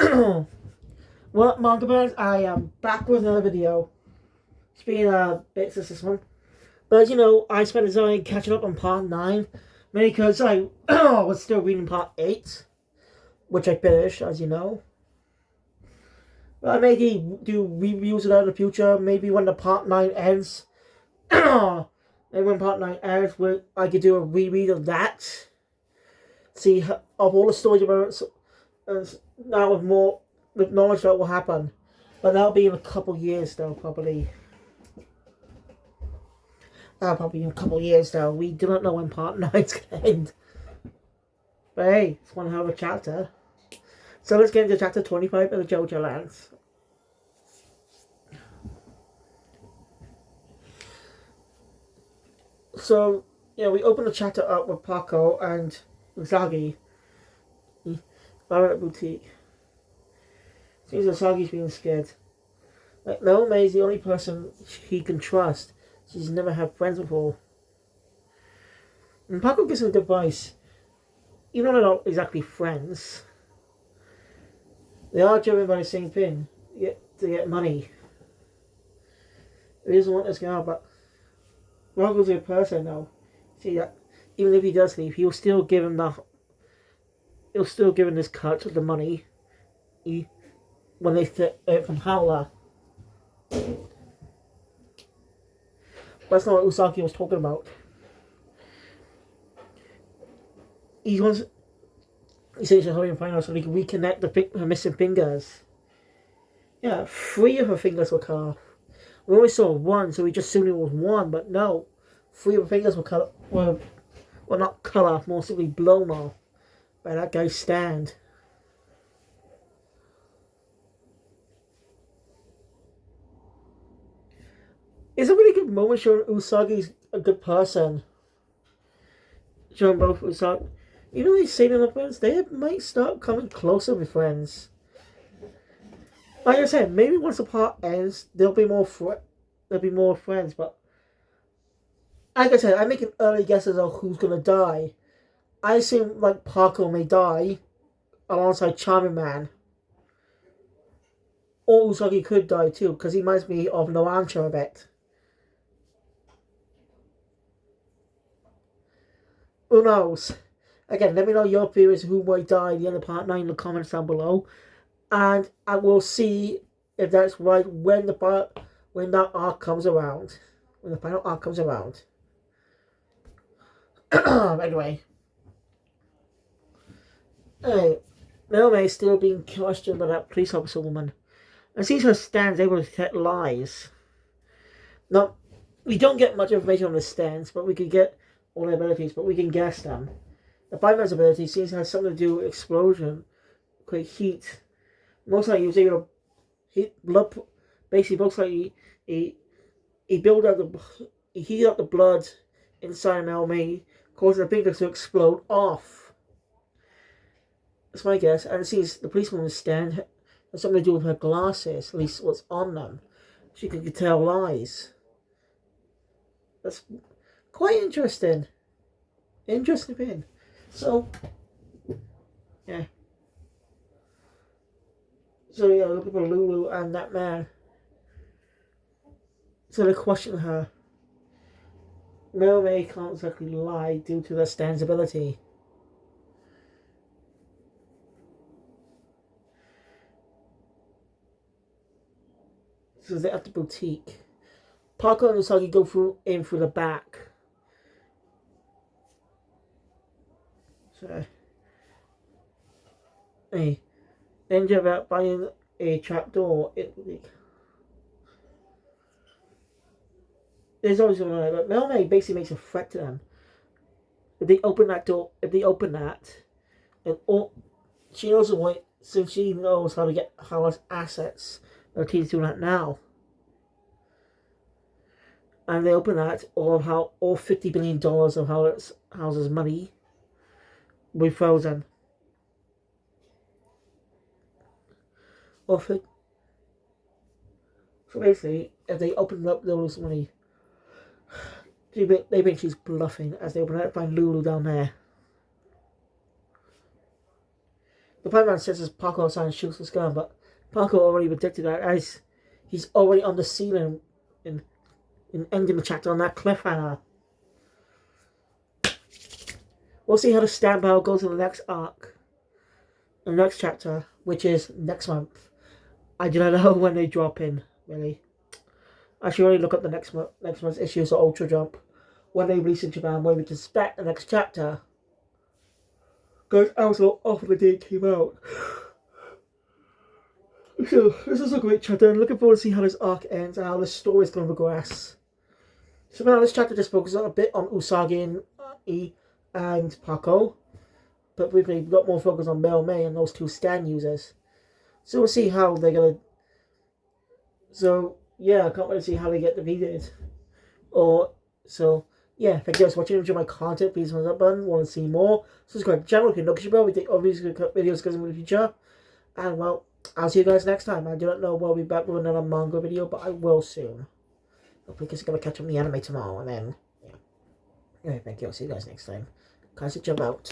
Well, manga fans, I am back with another video. It's been a bit since this one. But, I spent the time catching up on part 9. Mainly because I was still reading part 8. Which I finished, as you know. But I may do reviews of that in the future. Maybe when the part 9 ends. And when part 9 ends, I could do a reread of that. See, of all the stories about it, now with knowledge that will happen. But that'll be in a couple years though, probably. That'll probably be in a couple years though. We do not know when part 9's gonna end. But hey, it's one hell of a chapter. So let's get into chapter 25 of the JoJoLands. So, we open the chapter up with Paco and Usagi. They're at a boutique. Seems Usagi's being scared. Like, Naomi is the only person he can trust. She's never had friends before. And Paco gives him advice. Even though they're not exactly friends, they are driven by the same thing. To get money. He doesn't want this girl, but Paco's a good person now. See that even if he does leave, he'll still give him this cut of the money when they fit it from Howler. That's not what Usagi was talking about. He says he's hurry and find out so he can reconnect her missing fingers. Yeah, 3 of her fingers were cut off. We only saw 1, so we just assumed it was 1, but no. 3 of her fingers were not cut off, more simply blown off by that guy's stand. It's a really good moment showing Usagi's a good person. Showing both Usagi. Even though they say they're not friends, they might start coming closer with friends. Like I said, maybe once the part ends, there'll be more friends. But like I said, I'm making early guesses of who's gonna die. I assume like Paco may die alongside Charming Man, or Usagi could die too, because he reminds me of Noancha a bit. Who knows? Again, let me know your theories of who might die at the end of part 9 in the comments down below. And I will see if that's right when that arc comes around. When the final arc comes around. Anyway. Naomi is still being questioned by that police officer woman. And sees her stands able to detect lies. Now, we don't get much information on the stands, but we can get all their abilities, but we can guess them. The fireman's ability seems to have something to do with explosion, create heat. Most likely he was able to heat blood. Basically, looks like he heated up the blood inside Naomi, causing the fingers to explode off. That's my guess. And it seems the policewoman's stand has something to do with her glasses, at least what's on them. She could tell lies. That's quite interesting. Interesting thing. So, yeah. So, looking for Lulu and that man. So they question her. Mermaid can't exactly lie due to their stand's ability. So they're at the boutique. Parker and Usagi go in through the back. So, they end up buying a trapdoor. There's always one there, but Melmaid basically makes a threat to them. If they open that, and she knows the way, since she knows how to get Howard's assets. The team's doing that now. And they open that, all $50 billion of Howard's money will be frozen. So basically, if they open up Lulu's money, they think she's bluffing as they open it to find Lulu down there. The Playman says it's Paco outside shoots the gun, but Paco already predicted that as he's already on the ceiling in ending the chapter on that cliffhanger. We'll see how the stand battle goes in the next arc. In the next chapter, which is next month. I do not know when they drop in, really. I should already look up the next month's issues of Ultra Jump. When they release in Japan, when we can expect the next chapter. Because I was off the day it came out. So, this is a great chapter, and looking forward to see how this arc ends and how the story is going to progress. So now this chapter just focuses a bit on Usagi and E and Paco. But we've got more focus on Mel May and those two stand users. So we'll see how they're going to... So, yeah, I can't wait to see how they get defeated. Yeah, thank you guys for watching. If you enjoy my content, please hit the thumbs up button. Want to see more? Subscribe to the channel if you're not subscribed. We take all these videos in the future. And, well, I'll see you guys next time. I do not know when I'll be back with another manga video, but I will soon. Hopefully, because I'm going to catch up on the anime tomorrow, and then, yeah. Anyway, thank you. I'll see you guys next time. Guys, jump out.